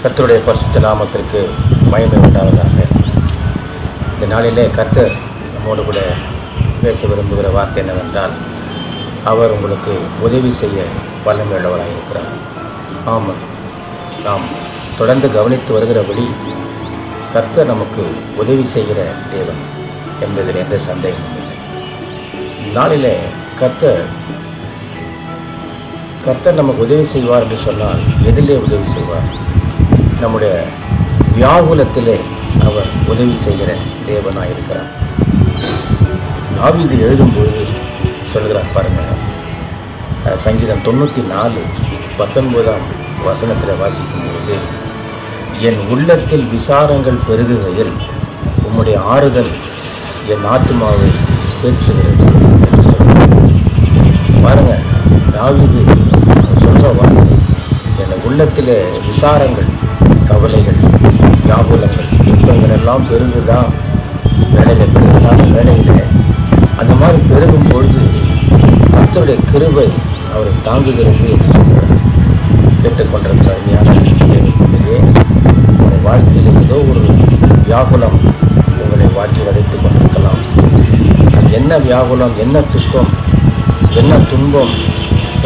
கர்த்தருடைய பரிசுத்த நாமத்திற்கு மகிமை உண்டாவதாக. இந்த நாளிலே கர்த்தர் நம்மோடு கூட பேச விரும்புகிற வார்த்தை என்னவென்றால், அவர் உங்களுக்கு உதவி செய்ய வல்லமையுள்ளவராக இருக்கிறார். ஆமாம், நாம் தொடர்ந்து கவனித்து வருகிறபடி கர்த்தர் நமக்கு உதவி செய்கிற தேவன் என்பதில் எந்த சந்தேகமும் இல்லை. நாளிலே கர்த்தர் நமக்கு உதவி செய்வார் என்று சொன்னால் எதிலே உதவி செய்வார்? நம்முடைய வியாகுலத்திலே அவர் உதவி செய்கிற தேவனாயிருக்கிறார். தாவீது எழுதும்போது சொல்கிறார் பாருங்க, சங்கீதம் 94:19 வாசிக்கும்போது, என் உள்ளத்தில் விசாரங்கள் பெருகுகையில் உம்முடைய ஆறுதல் என் ஆத்துமாவை தேற்றுகிறது என்று சொல்கிறார். பாருங்க, தாவீது சொல்ற வார்த்தை, என் உள்ளத்திலே விசாரங்கள், கவலைகள், வியாகுலங்கள், துன்பங்கள் எல்லாம் பெருகுதான். வேலையில் பெருகுதான், வேலையில் அந்த மாதிரி பெருகும் பொழுது கர்த்தருடைய கிருபை அவரை தாங்குகிறது என்று சொல்கிறார். கேட்டுக்கொண்டிருக்கிற அருமையான தேவனுடைய உங்களுடைய வாழ்க்கையில் ஏதோ ஒரு வியாகுலம் உங்களை வாட்டி வதைத்துக் கொண்டிருக்கலாம். அது என்ன வியாகுலம், என்ன துக்கம், என்ன துன்பம்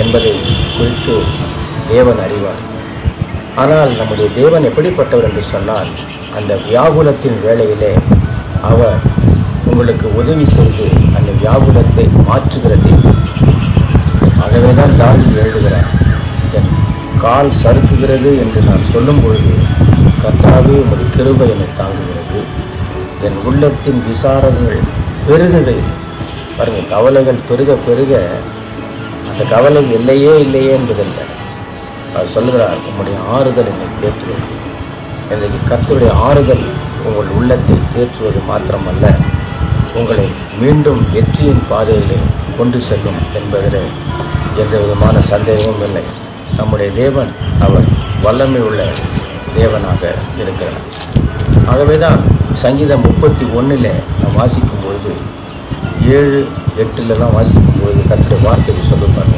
என்பதை குறித்து தேவன் அறிவார். ஆனால் நம்முடைய தேவன் எப்படிப்பட்டவர் என்று சொன்னால், அந்த வியாகுலத்தின் வேளையிலே அவர் உங்களுக்கு உதவி செய்து அந்த வியாகுலத்தை மாற்றுகிற தேவன். ஆகவே தான் தாவீது எழுதுகிறார், என் கால் சறுக்குகிறது என்று நான் சொல்லும் பொழுது கர்த்தாவே உமது கிருபை என்னை தாங்குகிறது. என் உள்ளத்தின் விசாரங்கள் பெருகுகையில், பாருங்க, கவலைகள் பெருக பெருக அந்த கவலை இல்லையே என்பதில்லை. அவர் சொல்கிறார், உங்களுடைய ஆறுதல் என்னை தேற்றுவது. இன்றைக்கு கர்த்தருடைய ஆறுதல் உங்கள் உள்ளத்தை தேற்றுவது மாத்திரமல்ல, உங்களை மீண்டும் வெற்றியின் பாதையிலே கொண்டு செல்லும் என்பதில் எந்த விதமான சந்தேகமும் இல்லை. நம்முடைய தேவன் அவர் வல்லமை உள்ள தேவனாக இருக்கிறார். ஆகவே தான் சங்கீதம் 31 நாம் வாசிக்கும் பொழுது 7-8 வாசிக்கும் பொழுது கர்த்தருடைய வார்த்தையை சொல்லுவாங்க,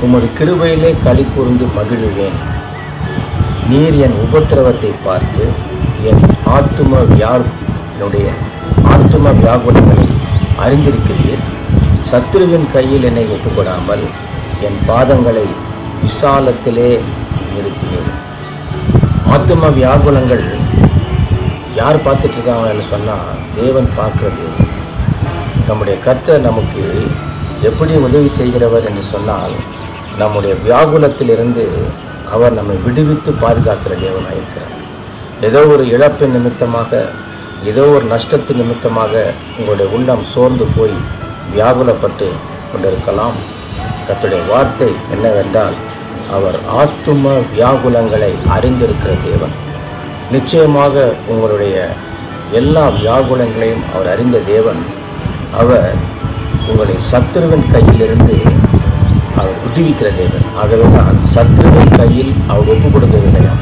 உமது கிருபையிலே களி கூர்ந்து மகிழுவேன். நீர் என் உபத்திரவத்தை பார்த்து என் என்னுடைய ஆத்தும வியாகுலங்களை அறிந்திருக்கிறீர். சத்துருவின் கையில் என்னை ஒப்புக்கொடாமல் என் பாதங்களை விசாலத்திலே நிறுத்தினேன். ஆத்தும வியாகுலங்கள் யார் பார்த்துட்டு இருக்காங்கன்னு சொன்னால், தேவன் பார்க்கிறது. நம்முடைய கர்த்தர் நமக்கு எப்படி உதவி செய்கிறவர் என்று சொன்னால், நம்முடைய வியாகுலத்திலிருந்து அவர் நம்மை விடுவித்து பாதுகாக்கிற தேவனாக இருக்கிறார். ஏதோ ஒரு இழப்பின் நிமித்தமாக, ஏதோ ஒரு நஷ்டத்தின் நிமித்தமாக உங்களுடைய உள்ளம் சோர்ந்து போய் வியாகுலப்பட்டு கொண்டிருக்கலாம். கர்த்தருடைய வார்த்தை என்னவென்றால், அவர் ஆத்தும வியாகுலங்களை அறிந்திருக்கிற தேவன். நிச்சயமாக உங்களுடைய எல்லா வியாகுலங்களையும் அவர் அறிந்த தேவன். அவர் உங்களை சத்துருவின் கையிலிருந்து அவர் விடுவிக்கிற தேவன். ஆகவே தான் சத்துருவின் கையில் அவர் ஒப்புக் கொடுக்கவில்லையா.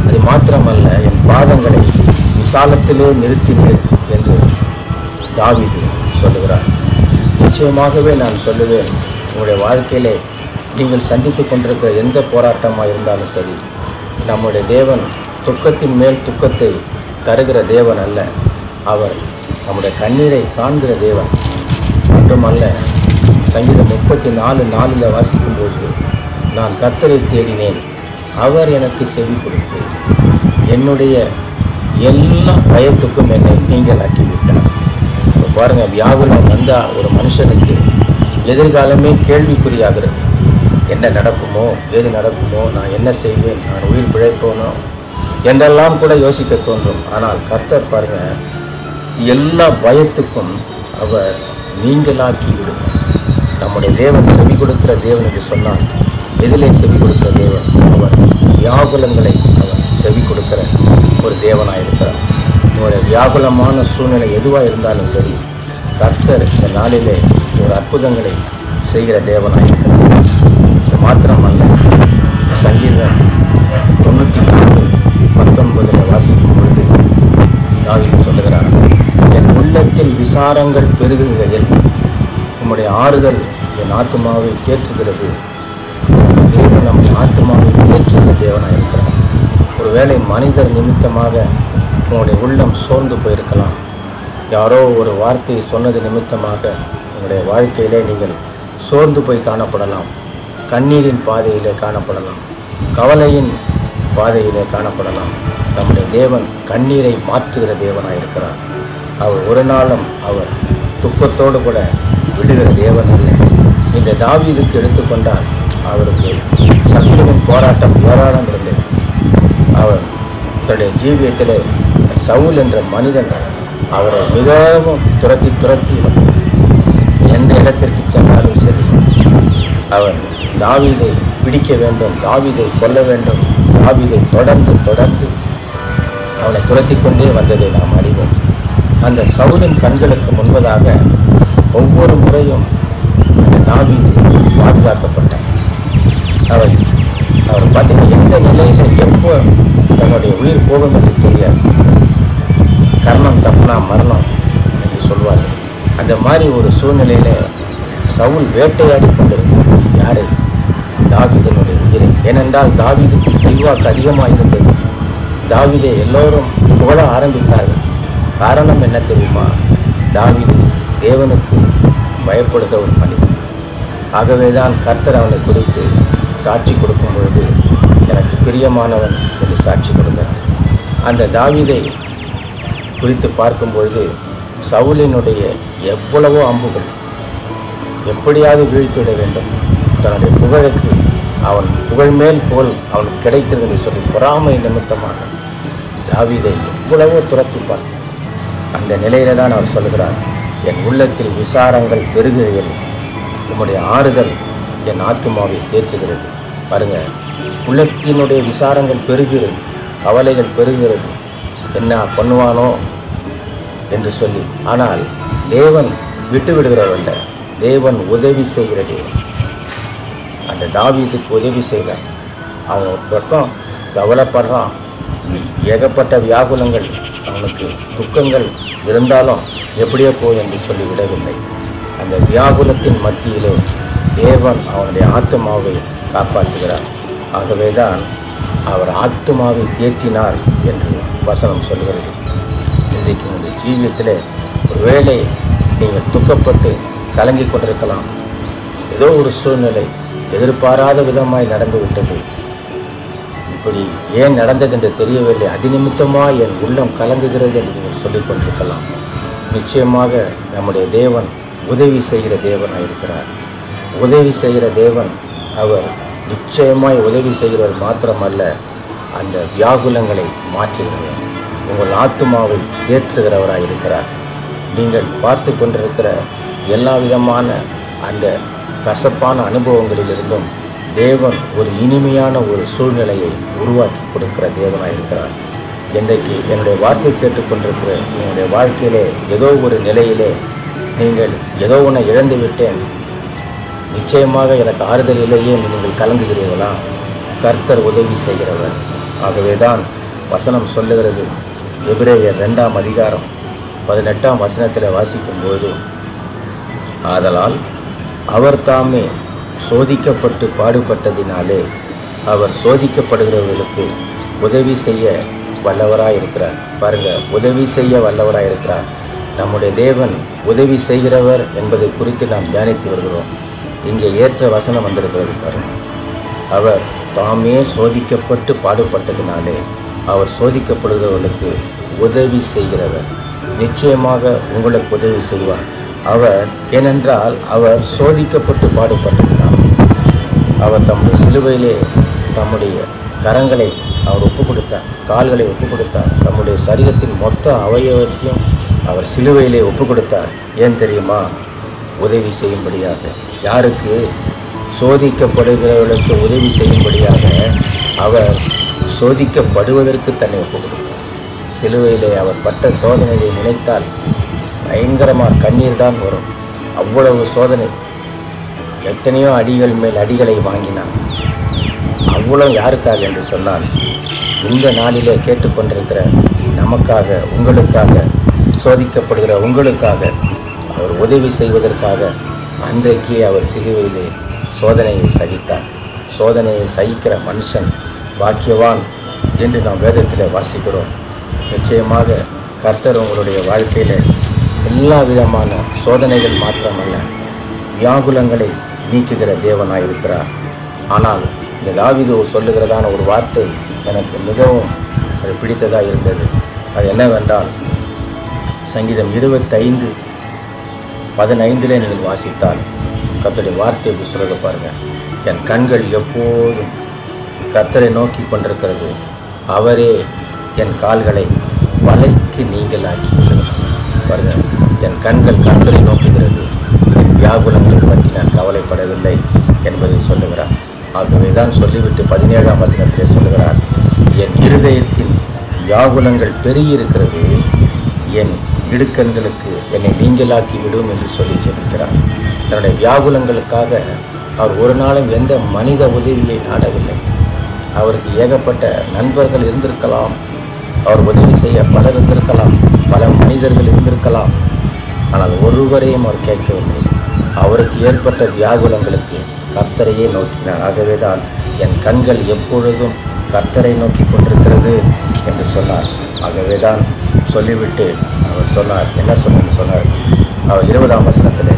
அது மாத்திரமல்ல, என் பாதங்களை விசாலத்திலே நிறுத்தினேன் என்று தாவீது சொல்லுகிறார். நிச்சயமாகவே நான் சொல்லுவேன், உங்களுடைய வாழ்க்கையிலே நீங்கள் சந்தித்து கொண்டிருக்கிற எந்த போராட்டமாக இருந்தாலும் சரி, நம்முடைய தேவன் துக்கத்தின் மேல் துக்கத்தை தருகிற தேவன் அல்ல. அவர் நம்முடைய கண்ணீரை காண்கிற தேவன் மட்டுமல்ல. சங்கீதம் 34:4 வாசிக்கும்போது, நான் கர்த்தரை தேடினேன், அவர் எனக்கு செவி கொடுத்து என்னுடைய எல்லா பயத்துக்கும் என்னை நீங்களாக்கி விட்டார். இப்போ பாருங்கள், வியாகுலம் வந்தால் ஒரு மனுஷனுக்கு எதிர்காலமே கேள்விக்குறியாகிறது. என்ன நடக்குமோ, ஏது நடக்குமோ, நான் என்ன செய்வேன், நான் உயிர் பிழைப்போனோ என்றெல்லாம் கூட யோசிக்க தோன்றும். ஆனால் கர்த்தர் பாருங்கள், எல்லா பயத்துக்கும் அவர் நீங்களாக்கி விடுவார். நம்முடைய தேவன் செவி கொடுக்கிற தேவன் என்று சொன்னால், எதிலே செவி கொடுக்கிற தேவன்? அவர் வியாகுலங்களை அவர் செவி கொடுக்கிற ஒரு தேவனாயிருக்கிறார். உங்களுடைய வியாகுலமான சூழ்நிலை எதுவாக இருந்தாலும் சரி, கர்த்தர் இந்த நாளிலே ஒரு அற்புதங்களை செய்கிற தேவனாயிருக்கிறார். இது மாத்திரமல்ல, சங்கீதம் 94:19 வாசிக்கும் பொழுது தாவீது சொல்லுகிறார், என் உள்ளத்தில் விசாரங்கள் பெருகுகையில் உம்முடைய ஆறுதல் என் ஆத்துமாவை தேற்றுகிறது. தேவன் நம் ஆத்துமாவை தேற்றுகிற தேவனாக இருக்கிறார். ஒருவேளை மனிதர் நிமித்தமாக உங்களுடைய உள்ளம் சோர்ந்து போயிருக்கலாம். யாரோ ஒரு வார்த்தையை சொன்னது நிமித்தமாக உங்களுடைய வாழ்க்கையிலே நீங்கள் சோர்ந்து போய் காணப்படலாம். கண்ணீரின் பாதையிலே காணப்படலாம். கவலையின் பாதையிலே காணப்படலாம். நம்முடைய தேவன் கண்ணீரை மாற்றுகிற தேவனாக இருக்கிறார். அவர் ஒரு நாளும் அவர் துக்கத்தோடு கூட விடுகிற தேவன் அல்ல. இந்த தாவீதுக்கு எடுத்துக்கொண்டால் அவருக்கு சத்துருவின் போராட்டம் ஏராளம் இருந்தது. அவர் தன்னுடைய ஜீவியத்திலே சவுல் என்ற மனிதன் அவரை மிகவும் துரத்தி எந்த இடத்திற்கு சென்றாலும் சரி அவர் தாவீதை பிடிக்க வேண்டும், தாவீதை கொல்ல வேண்டும், தாவீதை தொடர்ந்து அவனை துரத்தி கொண்டே வந்ததை நாம் அறிவோம். அந்த சவுலின் கண்களுக்கு முன்பதாக ஒவ்வொரு முறையும் தாவீது பாதுகாக்கப்பட்டார். அவர் பார்த்தீங்கன்னா எந்த நிலையில் எப்போ தன்னுடைய உயிர் போகும் என்று தெரியாது. கர்ணம் தப்புனா மரணம் என்று சொல்வார்கள். அந்த மாதிரி ஒரு சூழ்நிலையில் சவுல் வேட்டையாடி கொண்டிருந்தார். யாரை? தாவீதினுடைய உயிரை. ஏனென்றால் தாவீதுக்கு செல்வாக்கு அதிகமாக இருந்தது. தாவீதை எல்லோரும் புகழ ஆரம்பித்தார்கள். காரணம் என்ன தெரியுமா? தாவீது தேவனுக்கு பயப்படுத்த ஒரு மனிதன். ஆகவேதான் கர்த்தர் அவனை குறித்து சாட்சி கொடுக்கும் பொழுது எனக்கு பிரியமானவன் என்று சாட்சி கொடுத்தார். அந்த தாவீதை குறித்து பார்க்கும்பொழுது சவுலினுடைய எவ்வளவோ அம்புகள் எப்படியாவது வீழ்த்திவிட வேண்டும், தன்னுடைய புகழுக்கு அவன் புகழ் மேல் புகழ் அவனுக்கு கிடைக்கிறது என்று சொல்லி பொறாமை நிமித்தமாக தாவீதை எவ்வளவோ துரத்தி பார்த்தார். அந்த நிலையில தான் அவர் சொல்கிறார், என் உள்ளத்தில் விசாரங்கள் பெருகுகிறது, உம்முடைய ஆறுதல் என் ஆத்துமாவை தேற்றுகிறது. பாருங்க, உள்ளத்தினுடைய விசாரங்கள் பெருகிறது, கவலைகள் பெருகிறது, என்ன பண்ணுவானோ என்று சொல்லி. ஆனால் தேவன் விட்டு விடுகிறவல்ல, தேவன் உதவி செய்கிற தேவன். அந்த தாவீதுக்கு உதவி செய்கிறார். அவன் ஒரு பக்கம் கவலைப்படுறான், ஏகப்பட்ட வியாகுலங்கள், அவனுக்கு துக்கங்கள் இருந்தாலும் எப்படியோ போய் என்று சொல்லி விடவில்லை. அந்த வியாகுலத்தின் மத்தியிலே தேவன் அவனுடைய ஆத்துமாவை காப்பாற்றுகிறார். ஆகவேதான் அவர் ஆத்துமாவை தேற்றினார் என்று வசனம் சொல்கிறது. இன்றைக்கு உங்களுடைய ஜீவியத்தில் ஒருவேளை நீங்கள் துக்கப்பட்டு கலங்கி கொண்டிருக்கலாம். ஏதோ ஒரு சூழ்நிலை எதிர்பாராத விதமாய் நடந்துவிட்டது, இப்படி ஏன் நடந்தது என்று தெரியவில்லை, அது நிமித்தமாக என் உள்ளம் கலங்குகிறது என்று நீங்கள் சொல்லிக் கொண்டிருக்கலாம். நிச்சயமாக நம்முடைய தேவன் உதவி செய்கிற தேவனாக இருக்கிறார். உதவி செய்கிற தேவன் அவர் நிச்சயமாய் உதவி செய்கிறவர் மாத்திரமல்ல, அந்த வியாகுலங்களை மாற்றுகிறவர், உங்கள் ஆத்துமாவை தேற்றுகிறவராக இருக்கிறார். நீங்கள் பார்த்து கொண்டிருக்கிற எல்லா விதமான அந்த கசப்பான அனுபவங்களிலிருந்தும் தேவன் ஒரு இனிமையான ஒரு சூழ்நிலையை உருவாக்கி கொடுக்கிற தேவனாக இருக்கிறார். இன்றைக்கு என்னுடைய வார்த்தை கேட்டுக்கொண்டிருக்கிற என்னுடைய வாழ்க்கையிலே ஏதோ ஒரு நிலையிலே நீங்கள் ஏதோ ஒன்றை இழந்து விட்டேன், நிச்சயமாக எனக்கு ஆறுதல் இல்லையே என்று நீங்கள் கலங்குகிறீர்களா? கர்த்தர் உதவி செய்கிறவர். ஆகவேதான் வசனம் சொல்லுகிறது, எபிரேயர் 2ஆம் அதிகாரம் 18ஆம் வசனத்தில் வாசிக்கும்போது, ஆதலால் அவர் தாமே சோதிக்கப்பட்டு பாடுபட்டதினாலே அவர் சோதிக்கப்படுகிறவர்களுக்கு உதவி செய்ய வல்லவராக இருக்கிறார். பாருங்க, உதவி செய்ய வல்லவராக இருக்கிறார். நம்முடைய தேவன் உதவி செய்கிறவர் என்பதை குறித்து நாம் தியானித்து வருகிறோம். இங்கே ஏற்ற வசனம் வந்திருக்கிறது பாருங்க. அவர் தாமே சோதிக்கப்பட்டு பாடுபட்டதினாலே அவர் சோதிக்கப்படுகிறவர்களுக்கு உதவி செய்கிறவர். நிச்சயமாக உங்களுக்கு உதவி செய்வார் அவர். ஏனென்றால் அவர் சோதிக்கப்பட்டு பாடுபட்டதினால் அவர் தம்முடைய சிலுவையிலே தம்முடைய கரங்களை அவர் ஒப்பு கொடுத்தார், கால்களை ஒப்பு கொடுத்தார், தம்முடைய சரீரத்தின் மொத்த அவயவத்தையும் அவர் சிலுவையிலே ஒப்பு கொடுத்தார். ஏன் தெரியுமா? உதவி செய்யும்படியாக. யாருக்கு? சோதிக்கப்படுகிறவர்களுக்கு உதவி செய்யும்படியாக அவர் சோதிக்கப்படுவதற்கு தன்னை ஒப்பு கொடுத்தார். சிலுவையிலே அவர் பட்ட சோதனையை நினைத்தால் பயங்கரமாக கண்ணீர் தான் வரும். அவ்வளவு சோதனை, எத்தனையோ அடிகள் மேல் அடிகளை வாங்கினார். அவ்வளவு யாருக்காக என்று சொன்னால், இந்த நாளிலே கேட்டுக்கொண்டிருக்கிற நமக்காக, உங்களுக்காக, சோதிக்கப்படுகிற உங்களுக்காக அவர் உதவி செய்வதற்காக அன்றைக்கே அவர் சிலுவையிலே சோதனையை சகித்தார். சோதனையை சகிக்கிற மனுஷன் பாக்கியவான் என்று நாம் வேதத்தில் வாசிக்கிறோம். நிச்சயமாக கர்த்தர் உங்களுடைய வாழ்க்கையில் எல்லா விதமான சோதனைகள் மாத்திரமல்ல, வியாகுலங்களை நீக்குகிற தேவனாயிருக்கிறார். ஆனால் இந்த தாவீது சொல்லுகிறதான ஒரு வார்த்தை எனக்கு மிகவும் அது பிடித்ததாக இருந்தது. அது என்னவென்றால், சங்கீதம் 25:15 நீங்கள் வாசித்தால் கர்த்தருடைய வார்த்தை எப்படி சொல்ல பாருங்கள். என் கண்கள் எப்போதும் கர்த்தரை நோக்கி கொண்டிருக்கிறது, அவரே என் கால்களை வலைக்கு நீங்களாக்கி பாருங்கள். என் கண்கள் கர்த்தரை நோக்குகிறது, என் வியாகுலங்களை பற்றி நான் கவலைப்படவில்லை என்பதை சொல்லுகிறார். ஆகவே தான் சொல்லிவிட்டு 17ஆம் வசனத்திலே சொல்லுகிறார், என் இருதயத்தின் வியாகுலங்கள் பெருகியிருக்கிறது, என் இடுக்கண்களுக்கு என்னை நீங்களாக்கி விடும் என்று சொல்லி ஜெபிக்கிறார். தன்னுடைய வியாகுலங்களுக்காக அவர் ஒரு நாளும் எந்த மனித உதவியை நாடவில்லை. அவருக்கு ஏகப்பட்ட நண்பர்கள் இருந்திருக்கலாம், அவர் உதவி செய்ய பலர் இருந்திருக்கலாம், பல மனிதர்கள் இருந்திருக்கலாம். ஆனால் ஒருவரையும் அவர் கேட்கவில்லை. அவருக்கு ஏற்பட்ட வியாகுலங்களுக்கு கர்த்தரையே நோக்கினார். ஆகவே தான் என் கண்கள் எப்பொழுதும் கர்த்தரை நோக்கி கொண்டிருக்கிறது என்று சொன்னார். ஆகவே தான் சொல்லிவிட்டு அவர் சொன்னார், என்ன சொன்னார், அவர் 20ஆம் வசனத்தில்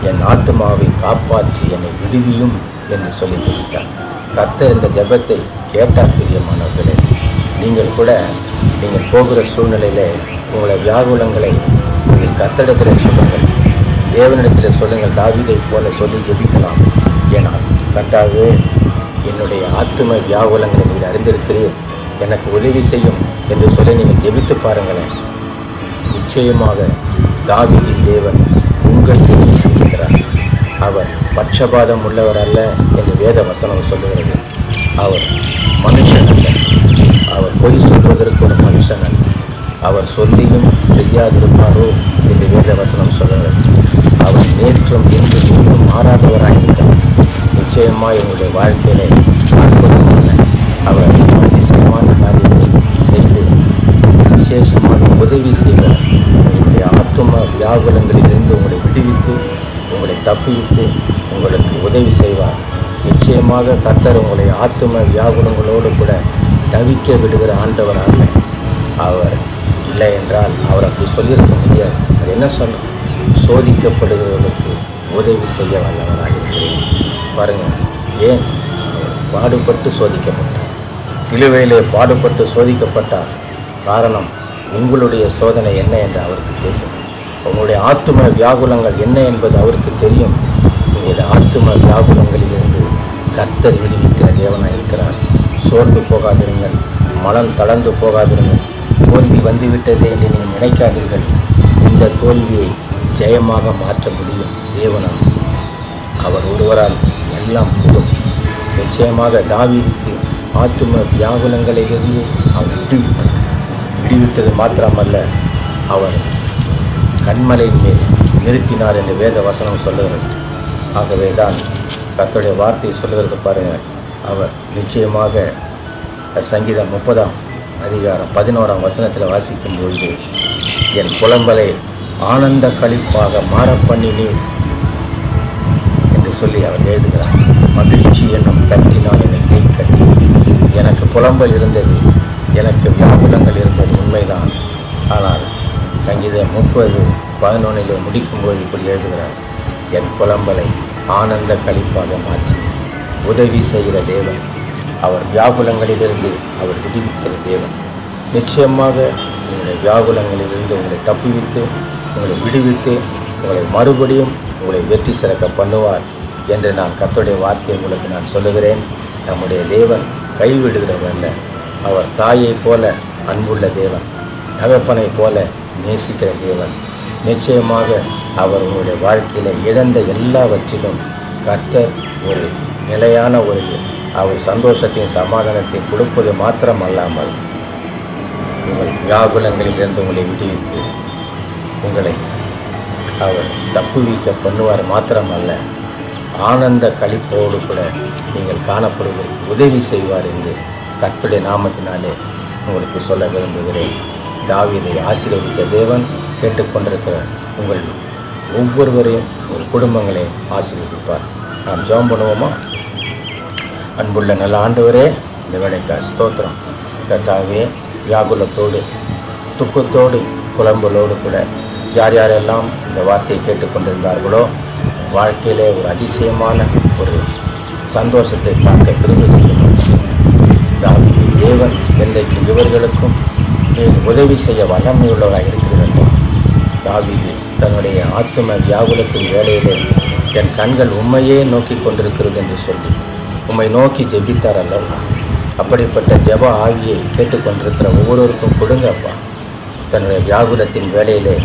என் ஆத்துமாவை காப்பாற்றி என்னை விடுவியும் என்று சொல்லி ஜெபித்தார். கர்த்தர் இந்த ஜெபத்தை கேட்டார். பிரியமானவர்களே, நீங்கள் கூட நீங்கள் போகிற சூழ்நிலையில் உங்களை வியாகுலங்களை நீங்கள் கர்த்தரிடத்தில் சொல்லுங்கள், தேவனிடத்தில் சொல்லுங்கள். தாவீதை போல சொல்லி ஜெபிக்கலாம். ஏனால் கர்த்தாவே, என்னுடைய ஆத்தும வியாகுலங்களை நீங்கள் அறிந்திருக்கிறீர், எனக்கு உதவி செய்யும் என்று சொல்லி நீங்கள் ஜெபித்து பாருங்களேன். நிச்சயமாக தாவீதின் தேவன் உங்களுக்கு இருக்கிறார். அவர் பட்சபாதம் உள்ளவர் அல்ல என்று வேத வசனம் சொல்லுகிறது. அவர் மனுஷன் அல்ல, அவர் பொய் சொல்வதற்கு ஒரு மனுஷன் அல்ல. அவர் சொல்லியும் செய்யாதிருப்பாரோ என்று வேத வசனம் சொல்லுகிறது. அவர் நேற்றும் இன்று இன்னும் மாறாதவராயிருக்கிறார். நிச்சயமாக எங்களுடைய வாழ்க்கையிலே அற்புதமான அவர் அதிசயமான காரியத்தை செய்து விசேஷமாக உதவி செய்வார். உங்களுடைய ஆத்தும வியாகுலங்களிலிருந்து உங்களை விடுவித்து உங்களை தப்புவித்து உங்களுக்கு உதவி செய்வார். நிச்சயமாக கர்த்தர் உங்களுடைய ஆத்தும வியாகுலங்களோடு கூட தவிக்க விடுகிற ஆண்டவர் அல்ல. அவர் இல்லை என்றால் அவர் அப்படி சொல்லியிருக்க முடியாது. அது என்ன சொல்லும், சோதிக்கப்படுகிறவர்களுக்கு உதவி செய்ய வல்லவராக இருக்கிறேன். பாருங்கள், ஏன் பாடுபட்டு சோதிக்கப்பட்டார், சிலுவையிலே பாடுபட்டு சோதிக்கப்பட்டார். காரணம், உங்களுடைய சோதனை என்ன என்று அவருக்கு தெரியும். உங்களுடைய ஆத்தும வியாகுலங்கள் என்ன என்பது அவருக்கு தெரியும். உங்களுடைய ஆத்தும வியாகுலங்களிலிருந்து கர்த்தர் விடுவிக்கிற தேவனாக இருக்கிறார். சோர்ந்து போகாதிருங்கள், மனம் தளர்ந்து போகாதிருங்கள். தோல்வி வந்துவிட்டதே என்று நீங்கள் நினைக்காதீர்கள். இந்த தோல்வியை ஜெயமாக மாற்ற முடியும் தேவனால். அவர் ஒருவரால் எல்லாம் கூடும். நிச்சயமாக தாவீதுக்கு ஆத்தும வியாகுலங்களிலிருந்து அவர் விடுவித்தது மாத்திரமல்ல, அவர் கண்மலையின் மேல் நிறுத்தினார் என்று வேத வசனம் சொல்லுகிறது. ஆகவே தான் கர்த்தருடைய வார்த்தையை சொல்லுகிறது பாருங்கள். அவர் நிச்சயமாக சங்கீதம் 30:11 வசனத்தில் வாசிக்கும் பொழுது, என் புலம்பலை ஆனந்த களிப்பாக மாற பண்ணினீர் என்று சொல்லி அவர் எழுதுகிறார். மகிழ்ச்சி என்னும் கட்டினால் என்னை நீக்கட்டி. எனக்கு புலம்பல் இருந்தது, எனக்கு வியாகுலங்கள் இருந்தது உண்மைதான். ஆனால் சங்கீதம் 30:11 முடிக்கும்போது இப்படி எழுதுகிறார், என் புலம்பலை ஆனந்த களிப்பாக மாற்றி உதவி செய்கிற தேவன். அவர் வியாகுலங்களிலிருந்து அவர் விடுவிக்கிற தேவன். நிச்சயமாக உங்களுடைய வியாகுலங்களிலிருந்து உங்களை தப்புவித்து உங்களை விடுவித்து உங்களை மறுபடியும் உங்களை வெற்றி சிறக்க பண்ணுவார் என்று நான் கர்த்தருடைய வார்த்தையை உங்களுக்கு நான் சொல்லுகிறேன். நம்முடைய தேவன் கைவிடுகிறவர் அல்ல. அவர் தாயை போல அன்புள்ள தேவன், தகப்பனை போல நேசிக்கிற தேவன். நிச்சயமாக அவர் உங்களுடைய வாழ்க்கையில் இழந்த எல்லாவற்றிலும் கர்த்தர் ஒரு நிலையான ஒரு அவர் சந்தோஷத்தையும் சமாதானத்தையும் கொடுப்பது மாத்திரம் அல்லாமல் உங்கள் வியாகுலங்களிலிருந்து உங்களை விடுவித்து உங்களை அவர் தப்புவிக்க பண்ணுவார் மாத்திரமல்ல, ஆனந்த களிப்போடு கூட நீங்கள் காணப்படுவது உதவி செய்வார் என்று கர்த்தருடைய நாமத்தினாலே உங்களுக்கு சொல்ல விரும்புகிறேன். தாவீதை ஆசீர்வதித்த தேவன் கேட்டுக்கொண்டிருக்கிற உங்கள் ஒவ்வொருவரையும் உங்கள் குடும்பங்களை ஆசீர்வதிப்பார். நாம் ஜெபம் பண்ணுவோமா? அன்புள்ள நல்ல ஆண்டவரே, இந்த வேலைக்கு ஸ்தோத்திரம். கர்த்தாவே, வியாகுலத்தோடு துக்கத்தோடு புலம்பலோடு கூட யார் யாரெல்லாம் இந்த வார்த்தையை கேட்டுக்கொண்டிருந்தார்களோ வாழ்க்கையிலே ஒரு அதிசயமான ஒரு சந்தோஷத்தை பார்க்க கிருபை செய்யணும். தாவீது, தேவன் என்றைக்கு இவர்களுக்கும் உதவி செய்ய வல்லமையுள்ளவராக இருக்கிறார். தாவீது தன்னுடைய ஆத்தும வியாகுலத்தின் வேலையிலே என் கண்கள் உம்மையே நோக்கி கொண்டிருக்கிறது என்று சொல்லி உம்மை நோக்கி ஜெபித்தார் அல்லவா? அப்படிப்பட்ட ஜெப ஆவியை கேட்டுக்கொண்டிருக்கிற ஒவ்வொருவருக்கும் கொடுங்கப்பா. தன்னுடைய வியாகுலத்தின் வேலையிலே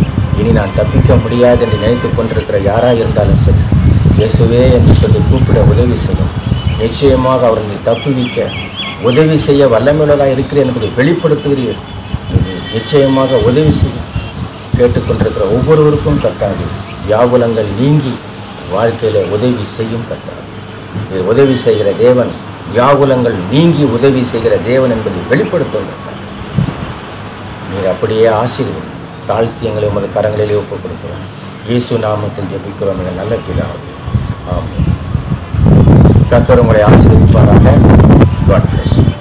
இனி நான் தப்பிக்க முடியாது என்று நினைத்து கொண்டிருக்கிற யாராக இருந்தாலும் சரி, இயேசுவே என்று சொல்லி கூப்பிட உதவி செய்யும். நிச்சயமாக அவர்களை தப்புவிக்க உதவி செய்ய வல்லமையுள்ளதாக இருக்கிறேன் என்பதை வெளிப்படுத்துகிறீர். நிச்சயமாக உதவி செய்யும். கேட்டுக்கொண்டிருக்கிற ஒவ்வொருவருக்கும் கர்த்தாவே, வியாகுலங்கள் நீங்கி வாழ்க்கையில் உதவி செய்யும் கர்த்தாவே. இது உதவி செய்கிற தேவன், வியாகுலங்கள் நீங்கி உதவி செய்கிற தேவன் என்பதை வெளிப்படுத்தும் கர்த்தாவே. நீர் அப்படியே ஆசீர்வதி. தாழ்த்தி எங்களை உமது கரங்களிலே ஒப்புக் கொடுக்கிறோம். இயேசு நாமத்தில் ஜெபிக்கிறோம் எங்கள் நல்ல பிதாவே. ஆமென். கர்த்தர் உங்களை ஆசீர்வதிப்பாராக. God bless you.